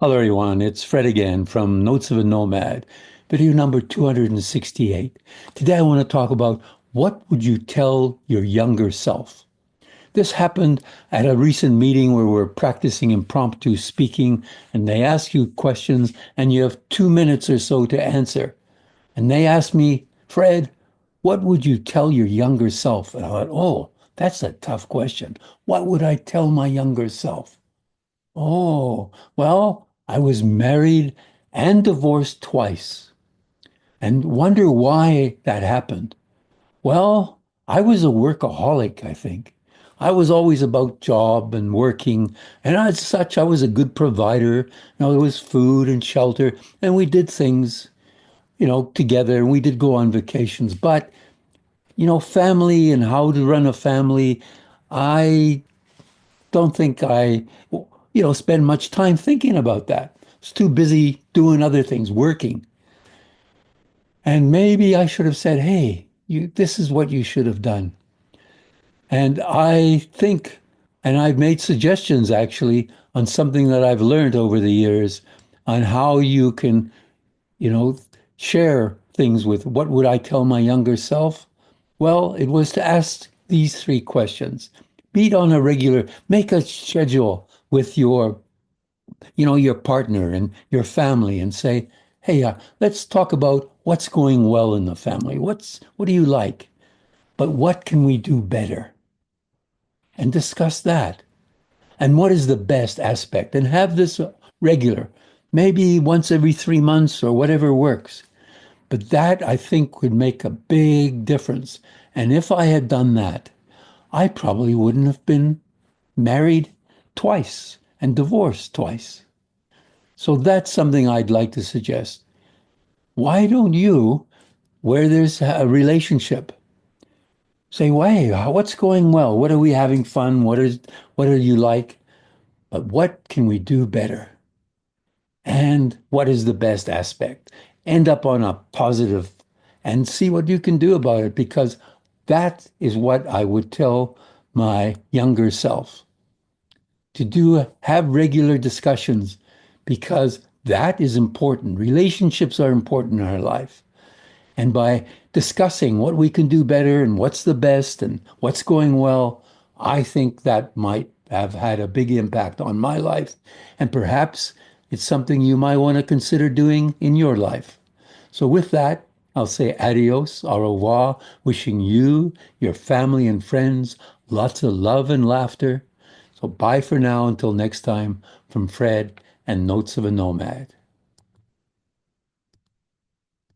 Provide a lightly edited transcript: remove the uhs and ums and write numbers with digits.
Hello, everyone. It's Fred again from Notes of a Nomad, video number 268. Today, I want to talk about what would you tell your younger self? This happened at a recent meeting where we're practicing impromptu speaking, and they ask you questions, and you have 2 minutes or so to answer. And they asked me, Fred, what would you tell your younger self? And I thought, oh, that's a tough question. What would I tell my younger self? Oh, well, I was married and divorced twice and wonder why that happened. Well, I was a workaholic, I think. I was always about job and working, and as such, I was a good provider. There was food and shelter, and we did things, together, and we did go on vacations. But, family and how to run a family, I don't think I spend much time thinking about that. It's too busy doing other things, working. And maybe I should have said, hey, this is what you should have done. And I think, and I've made suggestions actually on something that I've learned over the years on how you can, you know, share things with what would I tell my younger self? Well, it was to ask these three questions. Meet on a regular, make a schedule with your partner and your family and say, hey, let's talk about what's going well in the family. What do you like? But what can we do better? And discuss that. And what is the best aspect? And have this regular, maybe once every 3 months or whatever works. But that I think would make a big difference. And if I had done that, I probably wouldn't have been married twice and divorced twice. So that's something I'd like to suggest. Why don't you, where there's a relationship, say, "Hey, what's going well? What are we having fun? What are you like? But what can we do better? And what is the best aspect?" End up on a positive and see what you can do about it because that is what I would tell my younger self to do, have regular discussions because that is important. Relationships are important in our life. And by discussing what we can do better and what's the best and what's going well, I think that might have had a big impact on my life. And perhaps it's something you might want to consider doing in your life. So, with that, I'll say adios, au revoir, wishing you, your family, and friends lots of love and laughter. So, bye for now until next time from Fred and Notes of a Nomad.